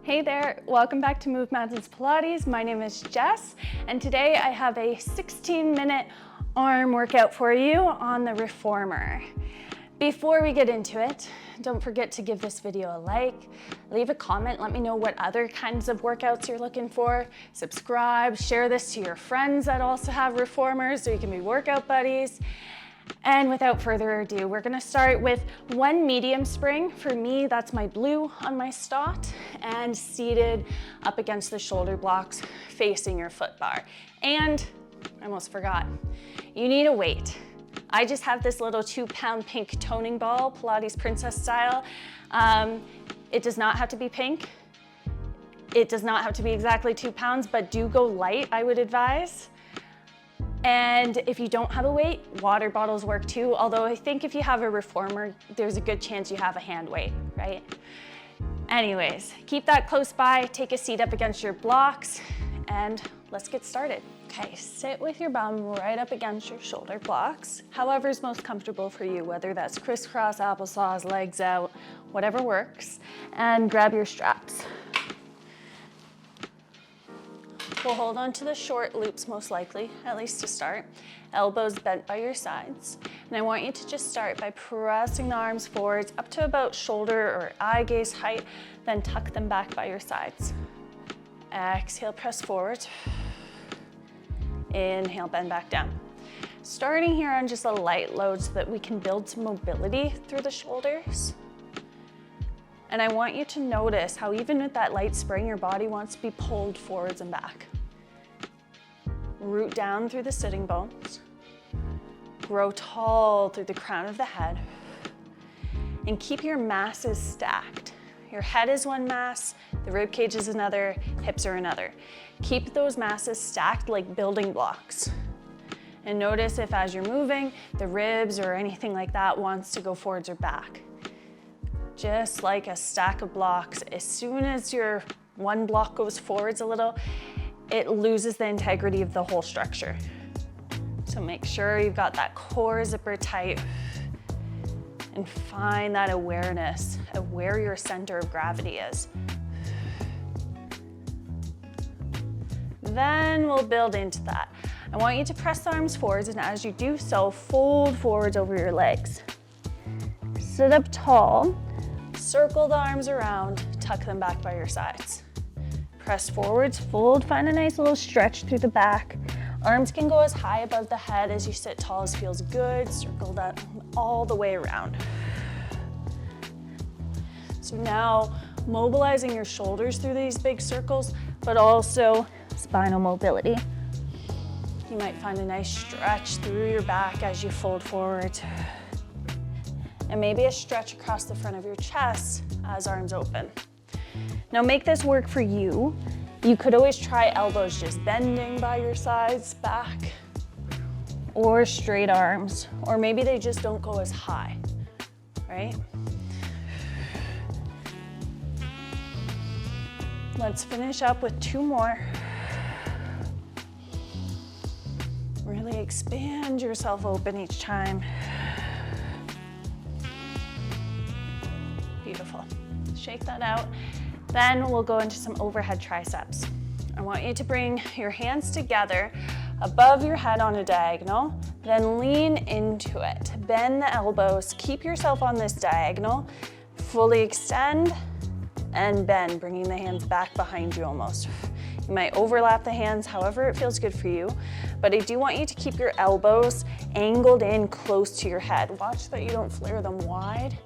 Hey there, welcome back to Move Mountains Pilates. My name is Jess, and today I have a 16-minute arm workout for you on the reformer. Before we get into it, don't forget to give this video a like, leave a comment, let me know what other kinds of workouts you're looking for, subscribe, share this to your friends that also have reformers so you can be workout buddies. And without further ado, we're gonna start with one medium spring. For me, that's my blue on my stot and seated up against the shoulder blocks facing your foot bar. And I almost forgot, you need a weight. I just have this little 2-pound pink toning ball, Pilates Princess style. It does not have to be pink. It does not have to be exactly 2 pounds, but do go light, I would advise. And if you don't have a weight, water bottles work too, although I think if you have a reformer, there's a good chance you have a hand weight, right? Anyways, keep that close by, take a seat up against your blocks, and let's get started. Okay, sit with your bum right up against your shoulder blocks, however is most comfortable for you, whether that's crisscross applesauce, legs out, whatever works, and grab your straps. We'll hold on to the short loops most likely, at least to start. Elbows bent by your sides. And I want you to just start by pressing the arms forwards up to about shoulder or eye gaze height, then tuck them back by your sides. Exhale, press forward. Inhale, bend back down. Starting here on just a light load so that we can build some mobility through the shoulders. And I want you to notice how even with that light spring, your body wants to be pulled forwards and back. Root down through the sitting bones. Grow tall through the crown of the head. And keep your masses stacked. Your head is one mass, the rib cage is another, hips are another. Keep those masses stacked like building blocks. And notice if as you're moving, the ribs or anything like that wants to go forwards or back. Just like a stack of blocks, as soon as your one block goes forwards a little, it loses the integrity of the whole structure. So make sure you've got that core zipper tight and find that awareness of where your center of gravity is. Then we'll build into that. I want you to press the arms forwards, and as you do so, fold forwards over your legs. Sit up tall. Circle the arms around, tuck them back by your sides. Press forwards, fold, find a nice little stretch through the back. Arms can go as high above the head as you sit tall as feels good. Circle that all the way around. So now mobilizing your shoulders through these big circles, but also spinal mobility. You might find a nice stretch through your back as you fold forward. And maybe a stretch across the front of your chest as arms open. Now make this work for you. You could always try elbows just bending by your sides back, or straight arms, or maybe they just don't go as high, right? Let's finish up with 2 more. Really expand yourself open each time. Beautiful. Shake that out. Then we'll go into some overhead triceps. I want you to bring your hands together above your head on a diagonal, then lean into it. Bend the elbows, keep yourself on this diagonal, fully extend and bend, bringing the hands back behind you almost. You might overlap the hands, however it feels good for you, but I do want you to keep your elbows angled in close to your head. Watch that you don't flare them wide.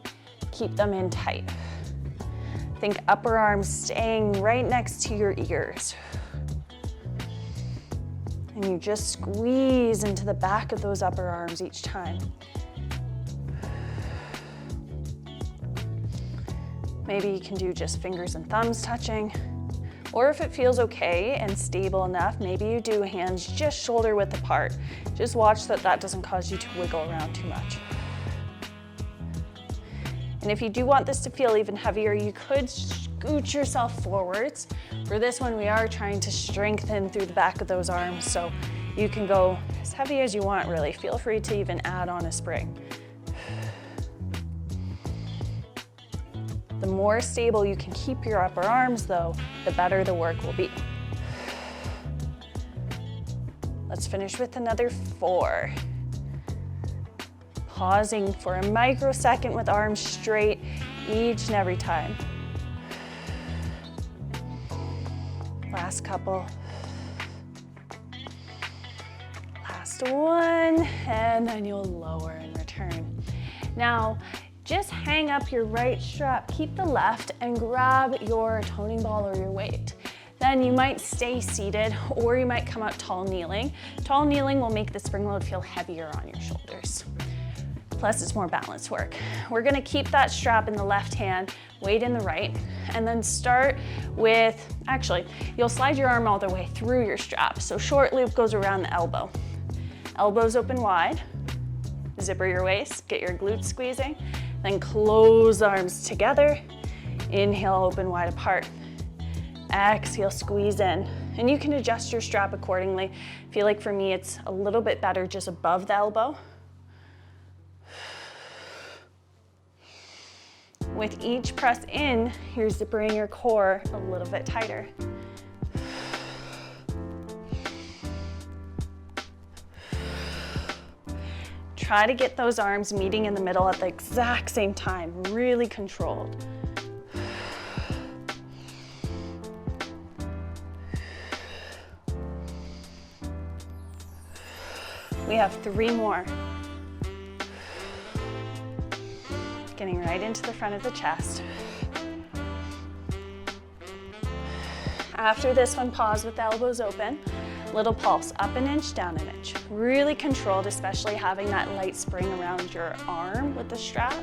Keep them in tight. Think upper arms staying right next to your ears. And you just squeeze into the back of those upper arms each time. Maybe you can do just fingers and thumbs touching. Or if it feels okay and stable enough, maybe you do hands just shoulder width apart. Just watch that that doesn't cause you to wiggle around too much. And if you do want this to feel even heavier, you could scoot yourself forwards. For this one, we are trying to strengthen through the back of those arms, so you can go as heavy as you want, really. Feel free to even add on a spring. The more stable you can keep your upper arms though, the better the work will be. Let's finish with another 4. Pausing for a microsecond with arms straight each and every time. Last couple. Last one, and then you'll lower and return. Now, just hang up your right strap, keep the left, and grab your toning ball or your weight. Then you might stay seated, or you might come up tall kneeling. Tall kneeling will make the spring load feel heavier on your shoulders. Plus, it's more balance work. We're gonna keep that strap in the left hand, weight in the right, and then start with, actually, you'll slide your arm all the way through your strap. So short loop goes around the elbow. Elbows open wide, zipper your waist, get your glutes squeezing, then close arms together. Inhale, open wide apart. Exhale, squeeze in. And you can adjust your strap accordingly. I feel like for me, it's a little bit better just above the elbow. With each press in, you're zippering your core a little bit tighter. Try to get those arms meeting in the middle at the exact same time, really controlled. We have 3 more. Getting right into the front of the chest. After this one, pause with the elbows open. Little pulse, up an inch, down an inch. Really controlled, especially having that light spring around your arm with the strap.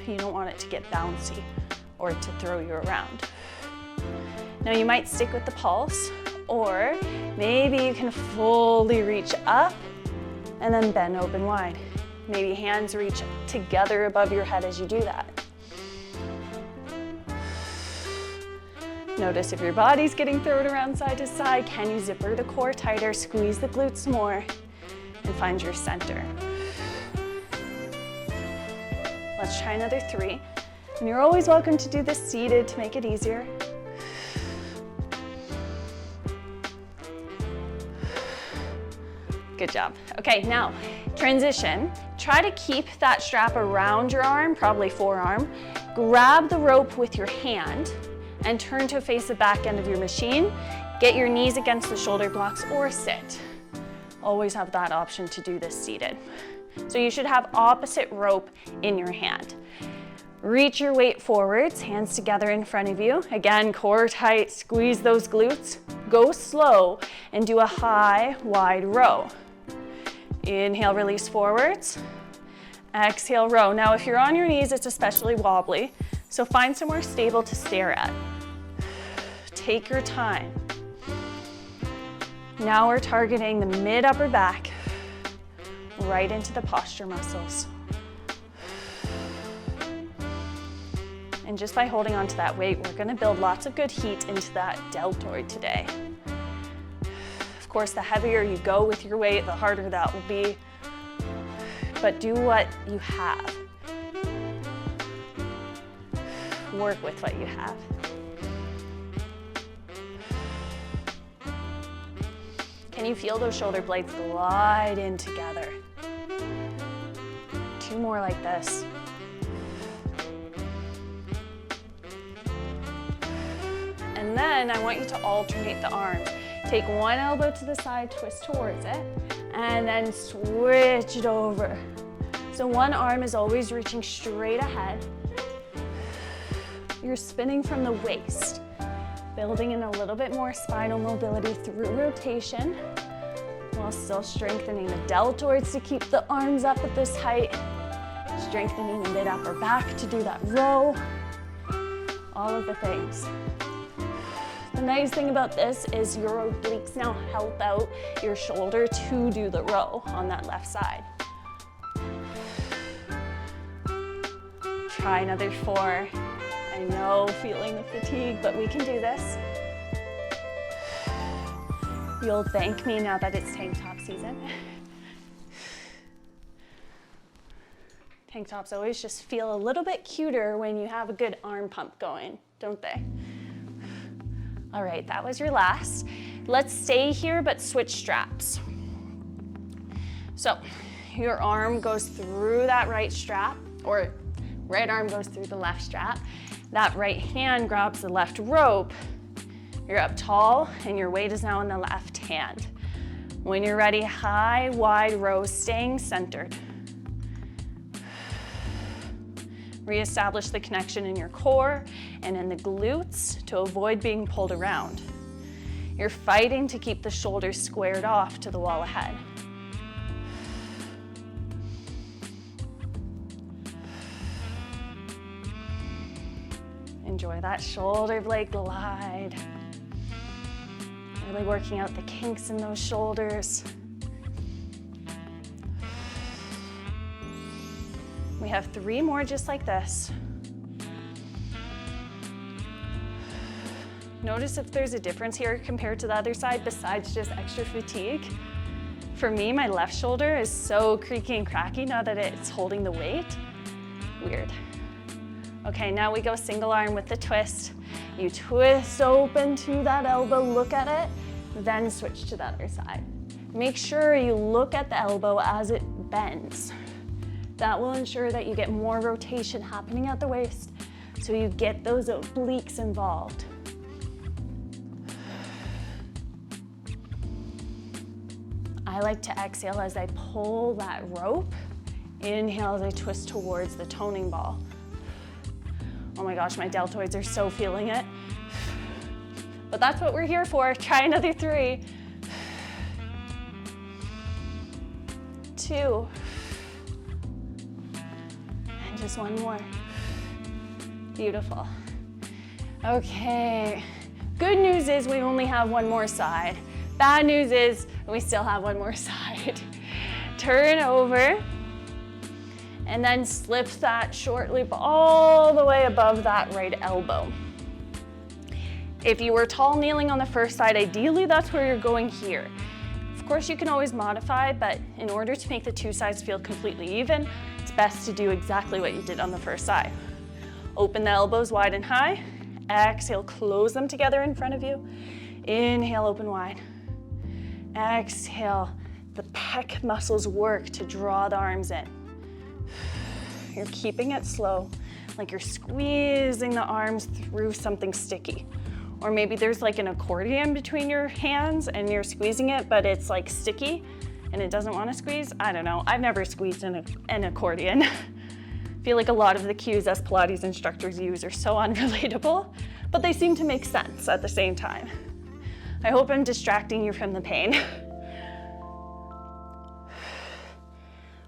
You don't want it to get bouncy or to throw you around. Now you might stick with the pulse, or maybe you can fully reach up and then bend open wide. Maybe hands reach together above your head as you do that. Notice if your body's getting thrown around side to side, can you zipper the core tighter, squeeze the glutes more, and find your center. Let's try another 3. And you're always welcome to do this seated to make it easier. Good job. Okay, now transition. Try to keep that strap around your arm, probably forearm. Grab the rope with your hand and turn to face the back end of your machine. Get your knees against the shoulder blocks or sit. Always have that option to do this seated. So you should have opposite rope in your hand. Reach your weight forwards, hands together in front of you. Again, core tight, squeeze those glutes. Go slow and do a high, wide row. Inhale, release forwards. Exhale, row. Now, if you're on your knees, it's especially wobbly, so find somewhere stable to stare at. Take your time. Now we're targeting the mid-upper back, right into the posture muscles. And just by holding onto that weight, we're gonna build lots of good heat into that deltoid today. Of course, the heavier you go with your weight, the harder that will be, but do what you have. Work with what you have. Can you feel those shoulder blades glide in together? 2 more like this. And then I want you to alternate the arms. Take one elbow to the side, twist towards it, and then switch it over. So one arm is always reaching straight ahead. You're spinning from the waist, building in a little bit more spinal mobility through rotation, while still strengthening the deltoids to keep the arms up at this height, strengthening the mid-upper back to do that row, all of the things. The nice thing about this is your obliques now help out your shoulder to do the row on that left side. Try another 4. I know, feeling the fatigue, but we can do this. You'll thank me now that it's tank top season. Tank tops always just feel a little bit cuter when you have a good arm pump going, don't they? All right, that was your last. Let's stay here, but switch straps. So your arm goes through that right strap, or right arm goes through the left strap. That right hand grabs the left rope. You're up tall, and your weight is now in the left hand. When you're ready, high, wide rows, staying centered. Reestablish the connection in your core and in the glutes to avoid being pulled around. You're fighting to keep the shoulders squared off to the wall ahead. Enjoy that shoulder blade glide. Really working out the kinks in those shoulders. We have 3 more just like this. Notice if there's a difference here compared to the other side besides just extra fatigue. For me, my left shoulder is so creaky and cracky now that it's holding the weight. Weird. Okay, now we go single arm with the twist. You twist open to that elbow, look at it, then switch to the other side. Make sure you look at the elbow as it bends. That will ensure that you get more rotation happening at the waist, so you get those obliques involved. I like to exhale as I pull that rope. Inhale as I twist towards the toning ball. Oh my gosh, my deltoids are so feeling it. But that's what we're here for. Try another 3. 2. And just 1 more. Beautiful. Okay. Good news is we only have 1 more side. Bad news is we still have 1 more side. Turn over. And then slip that short loop all the way above that right elbow. If you were tall kneeling on the first side, ideally that's where you're going here. Of course, you can always modify, but in order to make the 2 sides feel completely even, it's best to do exactly what you did on the first side. Open the elbows wide and high. Exhale, close them together in front of you. Inhale, open wide. Exhale, the pec muscles work to draw the arms in. You're keeping it slow, like you're squeezing the arms through something sticky. Or maybe there's like an accordion between your hands and you're squeezing it, but it's like sticky and it doesn't want to squeeze. I don't know. I've never squeezed an accordion. I feel like a lot of the cues us Pilates instructors use are so unrelatable, but they seem to make sense at the same time. I hope I'm distracting you from the pain.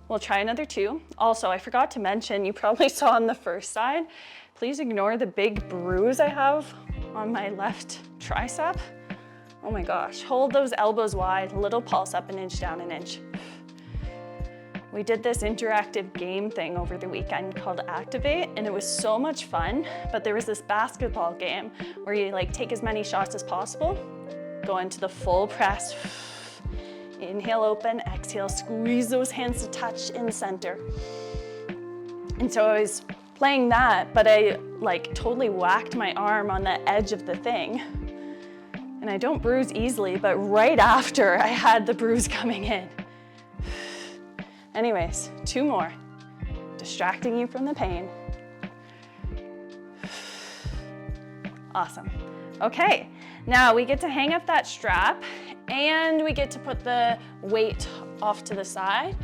We'll try another 2. Also, I forgot to mention, you probably saw on the first side, please ignore the big bruise I have on my left tricep. Oh my gosh, hold those elbows wide, little pulse up an inch, down an inch. We did this interactive game thing over the weekend called Activate, and it was so much fun, but there was this basketball game where you like take as many shots as possible, go into the full press, inhale, open, exhale, squeeze those hands to touch in center. And so I was playing that, but I like totally whacked my arm on the edge of the thing. And I don't bruise easily, but right after I had the bruise coming in. Anyways, 2 more. Distracting you from the pain. Awesome. Okay, now we get to hang up that strap and we get to put the weight off to the side.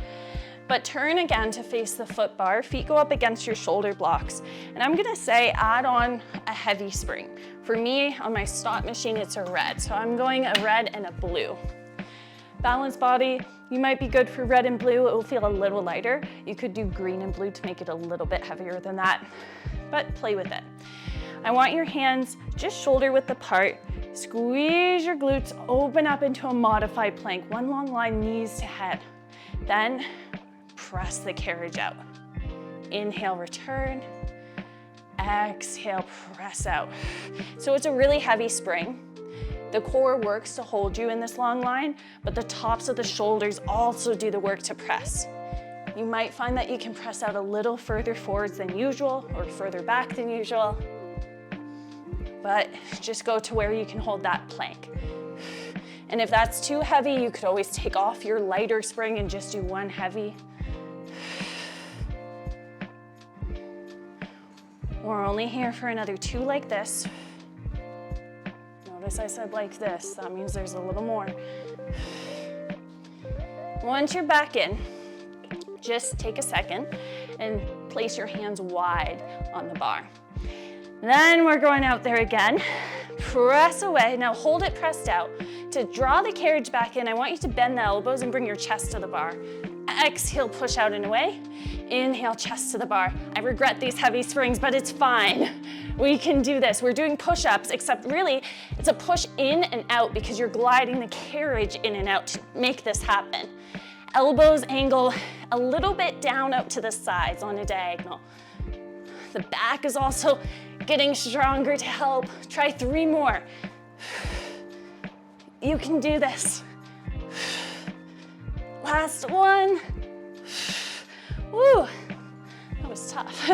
But turn again to face the foot bar. Feet go up against your shoulder blocks. And I'm gonna say add on a heavy spring. For me, on my stop machine, it's a red. So I'm going a red and a blue. Balanced body, you might be good for red and blue. It will feel a little lighter. You could do green and blue to make it a little bit heavier than that, but play with it. I want your hands just shoulder width apart. Squeeze your glutes, open up into a modified plank. One long line, knees to head. Then press the carriage out. Inhale, return. Exhale, press out. So it's a really heavy spring. The core works to hold you in this long line, but the tops of the shoulders also do the work to press. You might find that you can press out a little further forwards than usual or further back than usual, but just go to where you can hold that plank. And if that's too heavy, you could always take off your lighter spring and just do one heavy. We're only here for another 2 like this. Notice I said like this, that means there's a little more. Once you're back in, just take a second and place your hands wide on the bar. Then we're going out there again. Press away. Now hold it pressed out. To draw the carriage back in, I want you to bend the elbows and bring your chest to the bar. Exhale, push out and away. Inhale, chest to the bar. I regret these heavy springs, but it's fine. We can do this. We're doing push-ups, except really it's a push in and out because you're gliding the carriage in and out to make this happen. Elbows angle a little bit down out to the sides on a diagonal. The back is also getting stronger to help. Try 3 more. You can do this. Last one. Woo, that was tough.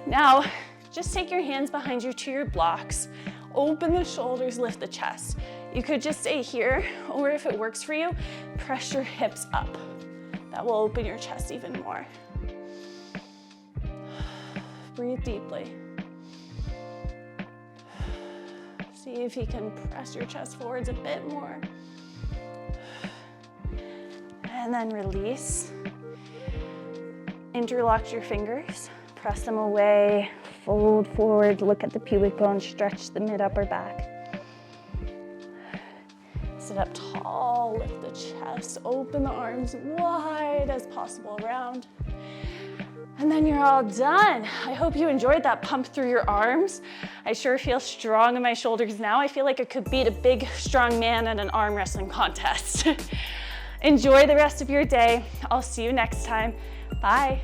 Now, just take your hands behind you to your blocks. Open the shoulders, lift the chest. You could just stay here, or if it works for you, press your hips up. That will open your chest even more. Breathe deeply. See if you can press your chest forwards a bit more. And then release. Interlock your fingers, press them away, fold forward, look at the pubic bone, stretch the mid-upper back. Sit up tall, lift the chest, open the arms wide as possible around. And then you're all done. I hope you enjoyed that pump through your arms. I sure feel strong in my shoulders now. I feel like I could beat a big, strong man at an arm wrestling contest. Enjoy the rest of your day. I'll see you next time. Bye.